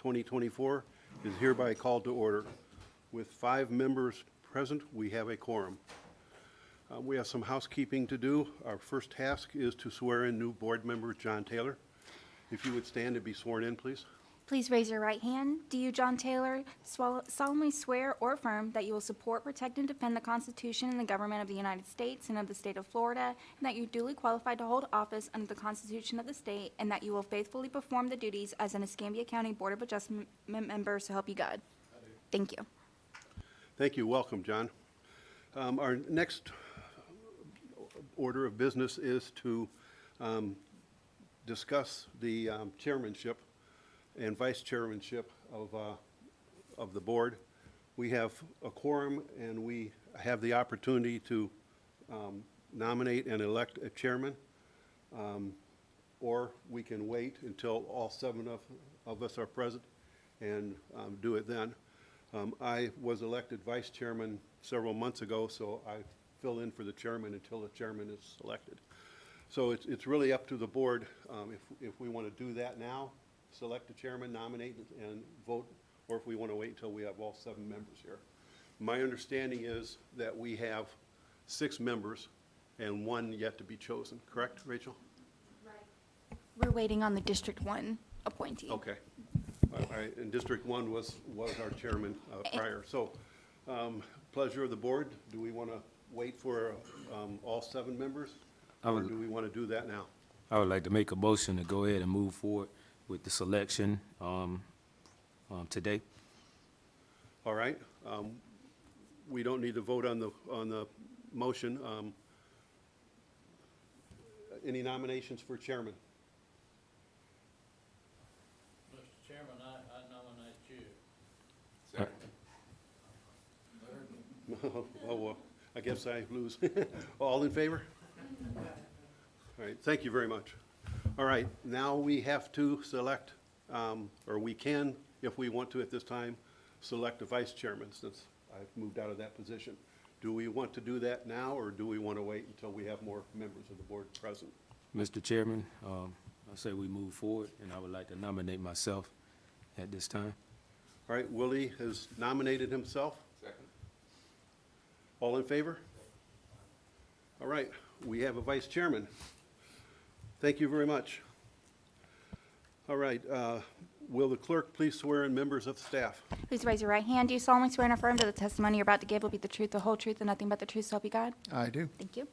2024 is hereby called to order. With 5 members present, we have a quorum. We have some housekeeping to do. Our first task is to swear in new board member John Taylor. If you would stand and be sworn in, please. Please raise your right hand. Do you, John Taylor, solemnly swear or affirm that you will support, protect, and defend the Constitution and the government of the United States and of the state of Florida, and that you're duly qualified to hold office under the Constitution of the state, and that you will faithfully perform the duties as an Escambia County Board of Adjustment member, so help you God? I do. Thank you. Thank you. Welcome, John. Our next order of business is to discuss the chairmanship and vice chairmanship of the board. We have a quorum, and we have the opportunity to nominate and elect a chairman, or we can wait until all 7 of us are present and do it then. I was elected vice chairman several months ago, so I fill in for the chairman until the chairman is selected. So it's really up to the board if we want to do that now, select a chairman, nominate, and vote, or if we want to wait until we have all 7 members here. My understanding is that we have 6 members and 1 yet to be chosen. Correct, Rachel? Right. We're waiting on the District 1 appointee. Okay. All right. And District 1 was our chairman prior. So, pleasure of the board. Do we want to wait for all 7 members, or do we want to do that now? I would like to make a motion to go ahead and move forward with the selection today. All right. We don't need to vote on the motion. Any nominations for chairman? Mr. Chairman, I nominate you. Oh, well, I guess I lose. All in favor? All right, thank you very much. All right, now we have to select, or we can, if we want to at this time, select a vice chairman, since I've moved out of that position. Do we want to do that now, or do we want to wait until we have more members of the board present? Mr. Chairman, I say we move forward, and I would like to nominate myself at this time. All right, Willie has nominated himself. Second. All in favor? All right, we have a vice chairman. Thank you very much. All right, will the clerk please swear in members of the staff? Please raise your right hand. Do you solemnly swear and affirm that the testimony you're about to give will be the truth, the whole truth, and nothing but the truth, so help you God? I do. Thank you.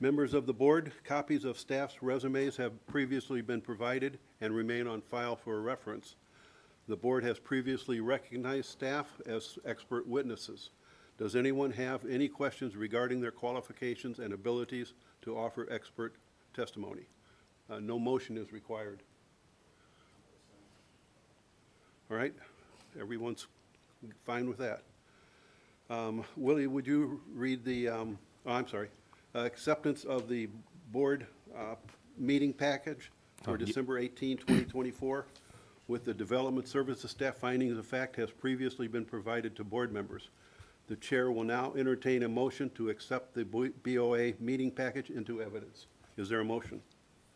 Members of the board, copies of staff's resumes have previously been provided and remain on file for reference. The board has previously recognized staff as expert witnesses. Does anyone have any questions regarding their qualifications and abilities to offer expert testimony? No motion is required. All right, everyone's fine with that. Willie, would you read the, acceptance of the board meeting package for December 18, 2024, with the development services staff findings of fact has previously been provided to board members. The chair will now entertain a motion to accept the BOA meeting package into evidence. Is there a motion?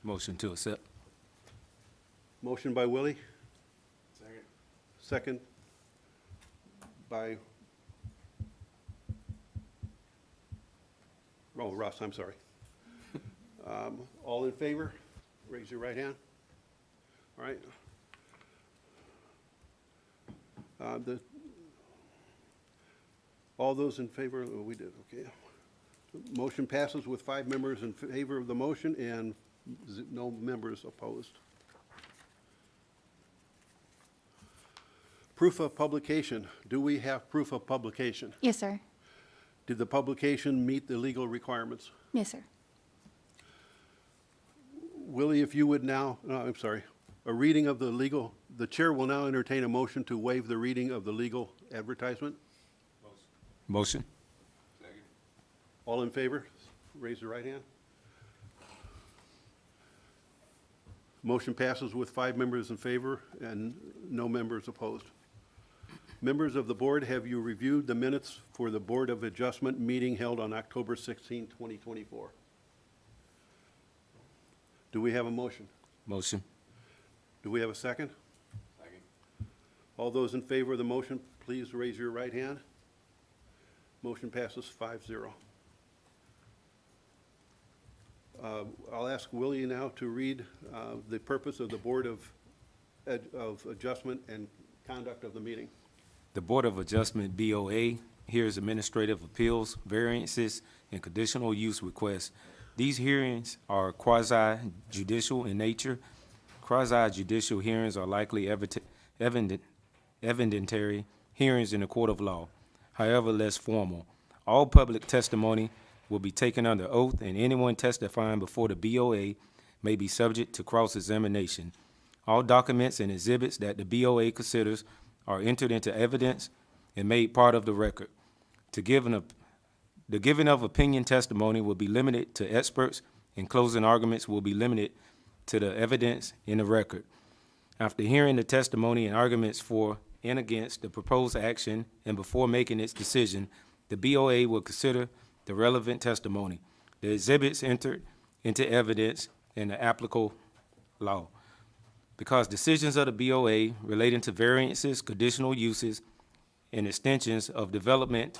Motion to accept. Motion by Willie, Second. second by, oh, Russ, I'm sorry. All in favor? Raise your right hand. All right. All those in favor, oh, we did, okay. Motion passes with 5 members in favor of the motion and no members opposed. Proof of publication. Do we have proof of publication? Yes, sir. Did the publication meet the legal requirements? Yes, sir. Willie, if you would now, I'm sorry, a reading of the chair will now entertain a motion to waive the reading of the legal advertisement. Motion. Second. All in favor? Raise your right hand. Motion passes with 5 members in favor and no members opposed. Members of the board, have you reviewed the minutes for the Board of Adjustment meeting held on October 16, 2024? Do we have a motion? Motion. Do we have a second? Second. All those in favor of the motion, please raise your right hand. Motion passes 5-0. I'll ask Willie now to read the purpose of the Board of Adjustment and conduct of the meeting. The Board of Adjustment, BOA, hears administrative appeals, variances, and conditional use requests. These hearings are quasi-judicial in nature. Quasi-judicial hearings are likely evidentiary hearings in a court of law, however less formal. All public testimony will be taken under oath, and anyone testifying before the BOA may be subject to cross-examination. All documents and exhibits that the BOA considers are entered into evidence and made part of the record. The giving of opinion testimony will be limited to experts, and closing arguments will be limited to the evidence in the record. After hearing the testimony and arguments for and against the proposed action and before making its decision, the BOA will consider the relevant testimony, the exhibits entered into evidence, and the applicable law. Because decisions of the BOA relating to variances, conditional uses, and extensions of development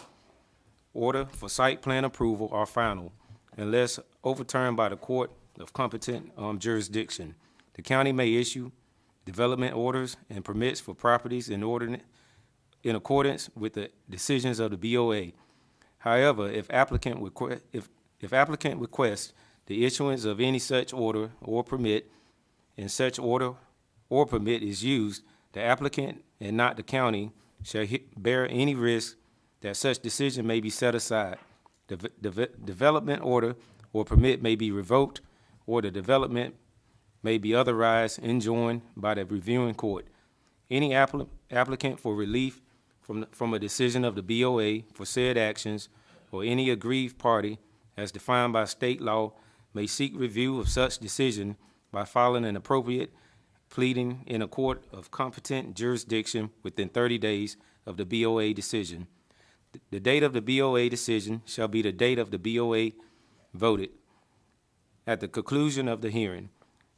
order for site plan approval are final unless overturned by the court of competent jurisdiction. The county may issue development orders and permits for properties in accordance with the decisions of the BOA. However, if applicant requests the issuance of any such order or permit, and such order or permit is used, the applicant and not the county shall bear any risk that such decision may be set aside. The development order or permit may be revoked, or the development may be otherwise enjoined by the reviewing court. Any applicant for relief from a decision of the BOA for said actions, or any aggrieved party as defined by state law, may seek review of such decision by filing an appropriate pleading in a court of competent jurisdiction within 30 days of the BOA decision. The date of the BOA decision shall be the date of the BOA voted at the conclusion of the hearing.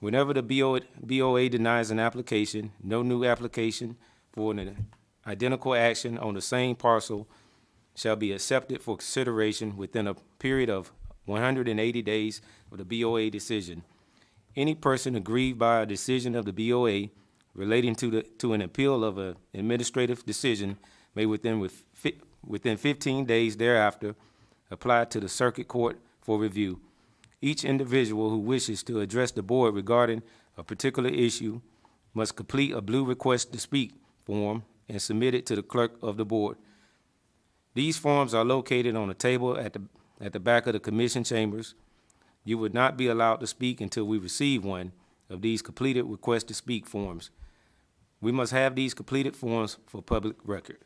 Whenever the BOA denies an application, no new application for an identical action on the same parcel shall be accepted for consideration within a period of 180 days of the BOA decision. Any person aggrieved by a decision of the BOA relating to an appeal of an administrative decision may within 15 days thereafter apply to the circuit court for review. Each individual who wishes to address the board regarding a particular issue must complete a blue request to speak form and submit it to the clerk of the board. These forms are located on a table at the back of the commission chambers. You would not be allowed to speak until we receive one of these completed request to speak forms. We must have these completed forms for public record.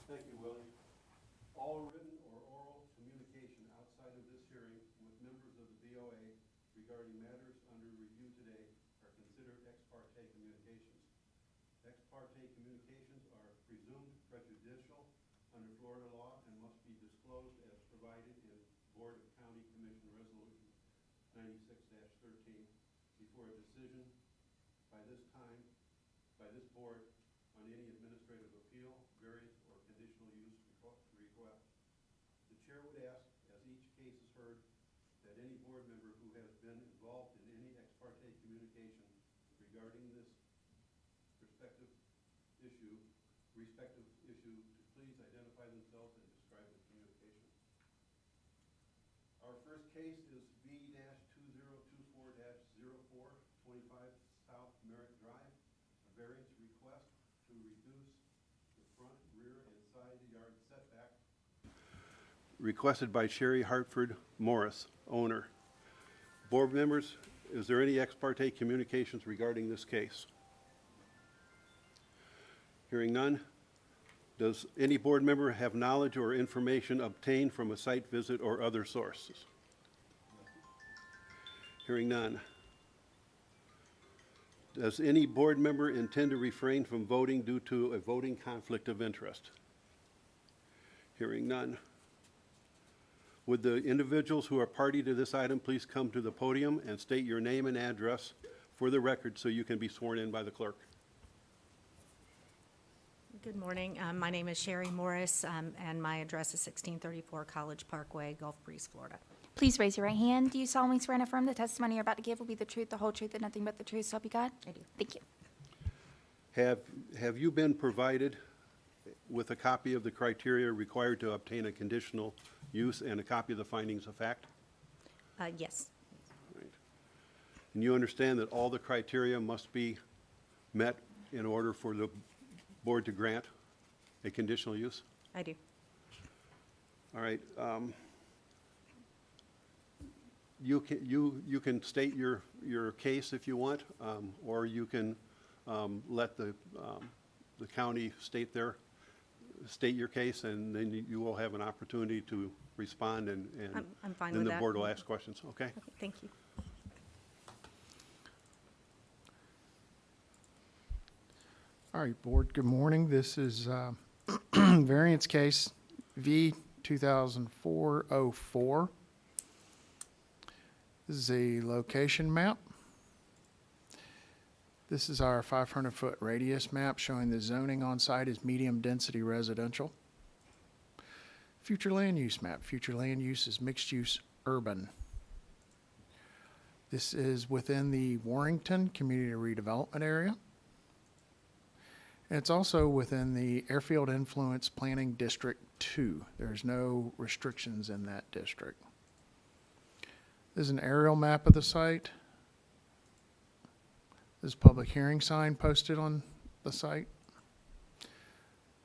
Thank you, Willie. All written or oral communication outside of this hearing with members of the BOA regarding matters under review today are considered ex parte communications. Ex parte communications are presumed prejudicial under Florida law and must be disclosed as provided in Board of County Commission Resolution 96-13 before a decision by this board on any administrative appeal, variance, or conditional use request. The chair would ask, as each case is heard, that any board member who has been involved in any ex parte communication regarding this respective issue to please identify themselves and describe the communication. Our first case is V-2024-04, 25 South Merritt Drive, a variance request to reduce the front, rear, and side yard setback requested by Sherry Hartford Morris, owner. Board members, is there any ex parte communications regarding this case? Hearing none, does any board member have knowledge or information obtained from a site visit or other sources? Hearing none. Does any board member intend to refrain from voting due to a voting conflict of interest? Hearing none. Would the individuals who are party to this item please come to the podium and state your name and address for the record so you can be sworn in by the clerk? Good morning. My name is Sherry Morris, and my address is 1634 College Parkway, Gulf Breeze, Florida. Please raise your right hand. Do you solemnly swear and affirm the testimony you're about to give will be the truth, the whole truth, and nothing but the truth, so help you God? I do. Thank you. Have you been provided with a copy of the criteria required to obtain a conditional use and a copy of the findings of fact? Yes, Right. And you understand that all the criteria must be met in order for the board to grant a conditional use? I do. All right. You can state your case if you want, or you can let the county state your case, and then you will have an opportunity to respond, and I'm fine then with the that. board will ask questions, okay? Okay, thank you. All right, Board, good morning. This is variance case V 2004-04. This is a location map. This is our 500-foot radius map showing the zoning on site is medium-density residential. Future land use map. Future land use is mixed-use urban. This is within the Warrington Community Redevelopment Area. And it's also within the Airfield Influence Planning District 2. There's no restrictions in that district. This is an aerial map of the site. This public hearing sign posted on the site.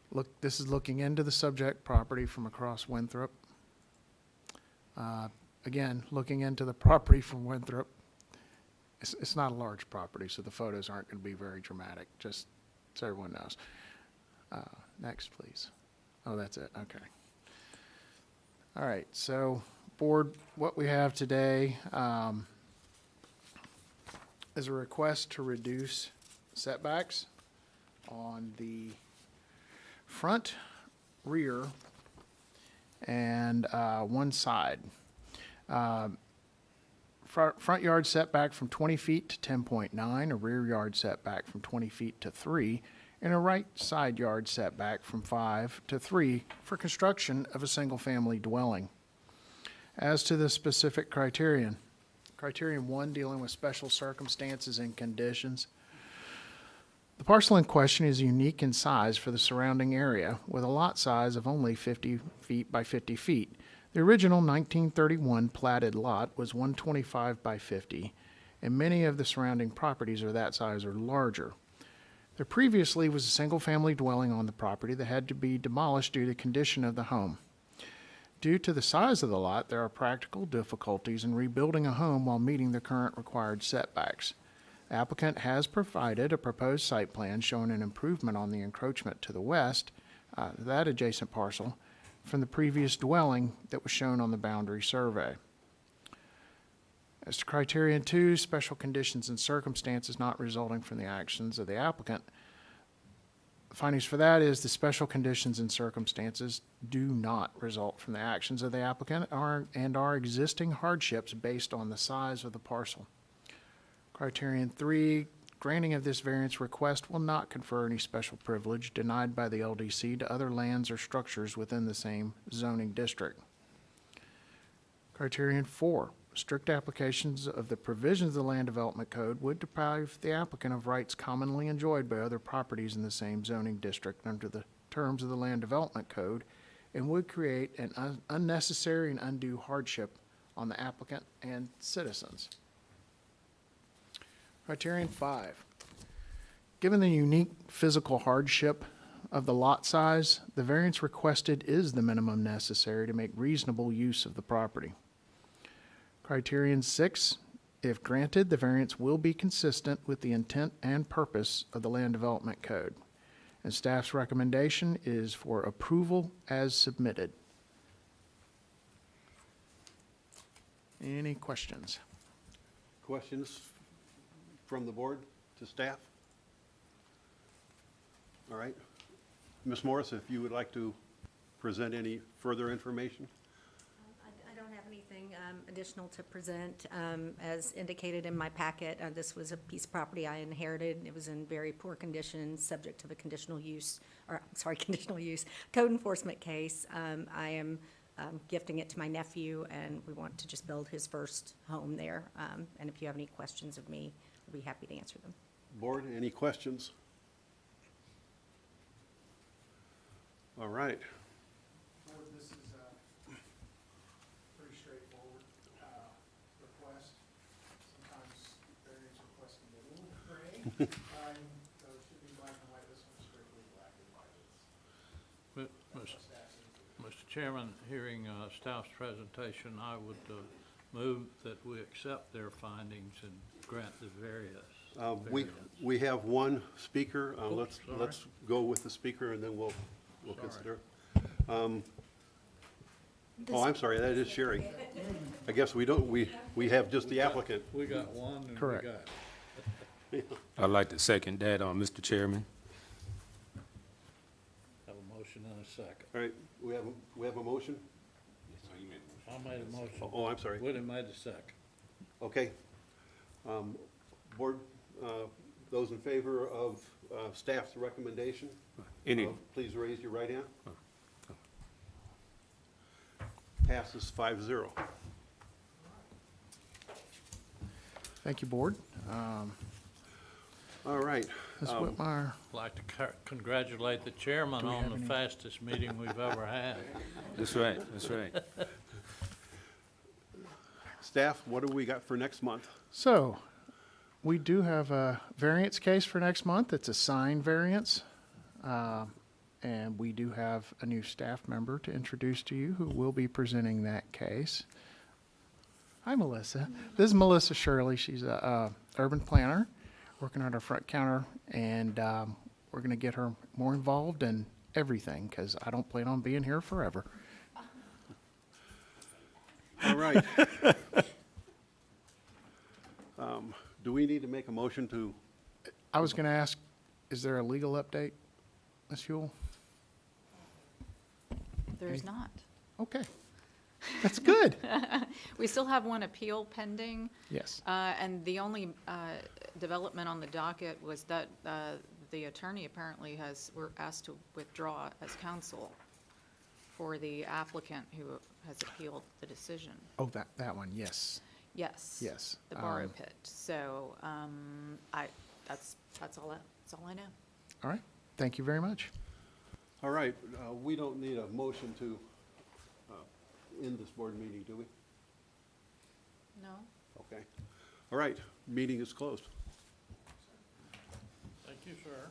Look, this is looking into the subject property from across Winthrop. Again, looking into the property from Winthrop. It's not a large property, so the photos aren't going to be very dramatic, just so everyone knows. Next, please. Oh, that's it. Okay. All right. So, board, what we have today is a request to reduce setbacks on the front, rear, and one side. Front yard setback from 20 feet to 10.9, a rear yard setback from 20 feet to 3, and a right side yard setback from 5 to 3 for construction of a single-family dwelling. As to the specific criterion 1 dealing with special circumstances and conditions. The parcel in question is unique in size for the surrounding area with a lot size of only 50 feet by 50 feet. The original 1931 platted lot was 125 by 50, and many of the surrounding properties are that size or larger. There previously was a single-family dwelling on the property that had to be demolished due to condition of the home. Due to the size of the lot, there are practical difficulties in rebuilding a home while meeting the current required setbacks. The applicant has provided a proposed site plan showing an improvement on the encroachment to the west, that adjacent parcel, from the previous dwelling that was shown on the boundary survey. As to criterion 2, special conditions and circumstances not resulting from the actions of the applicant. The findings for that is the special conditions and circumstances do not result from the actions of the applicant and are existing hardships based on the size of the parcel. Criterion 3, granting of this variance request will not confer any special privilege denied by the LDC to other lands or structures within the same zoning district. Criterion 4, strict applications of the provisions of the Land Development Code would deprive the applicant of rights commonly enjoyed by other properties in the same zoning district under the terms of the Land Development Code and would create an unnecessary and undue hardship on the applicant and citizens. Criterion 5. Given the unique physical hardship of the lot size, the variance requested is the minimum necessary to make reasonable use of the property. Criterion 6. If granted, the variance will be consistent with the intent and purpose of the Land Development Code. And staff's recommendation is for approval as submitted. Any questions? Questions from the board to staff? All right. Ms. Morris, if you would like to present any further information? I don't have anything anything additional to present. As indicated in my packet, this was a piece of property I inherited. It was in very poor condition, subject to the conditional use, or, I'm sorry, conditional use, code enforcement case. I am gifting it to my nephew, and we want to just build his first home there. And if you have any questions of me, I'll be happy to answer them. Board, any questions? All right. Board, this is a pretty straightforward request. Sometimes variance requests can be a little gray. So it should be black and white. This one's strictly black and white. Mr. Chairman, hearing staff's presentation, I would move that we accept their findings and grant the variance. We have one speaker. Let's sorry. go with the speaker, and then we'll Sorry. consider. Oh, I'm sorry, that is Sherry. I guess we don't, we have just the applicant. We got one and we Correct. got, I'd like to second that, Mr. Chairman. have a motion and a second. All right, we have a motion? So you made the motion. I made a motion. Oh, I'm sorry. Woody made a second. Okay. Board, those in favor of staff's recommendation, Any, please raise your right hand. Passes 5-0. Thank you, Board. All right. Ms. Whitmire, I'd like to congratulate the chairman Do we on have the any- fastest meeting we've ever had. that's right, that's right. Staff, what do we got for next month? so we do have a variance case for next month. It's a sign variance. And we do have a new staff member to introduce to you who will be presenting that case. Hi, Melissa. This is Melissa Shirley. She's a urban planner working on our front counter, and we're going to get her more involved in everything because I don't plan on being here forever. All right. Do we need to make a motion to, I was going to ask, is there a legal update, Ms. Huell? There's not. Okay, that's good. We still have one appeal pending, Yes. and the only development on the docket was that the attorney apparently were asked to withdraw as counsel for the applicant who has appealed the decision. Oh, that one, yes. Yes. Yes, The borrow pit. So that's all I know. All right, thank you very much. all right, we don't need a motion to end this board meeting, do we? No? Okay. All right, meeting is closed. Thank you, sir.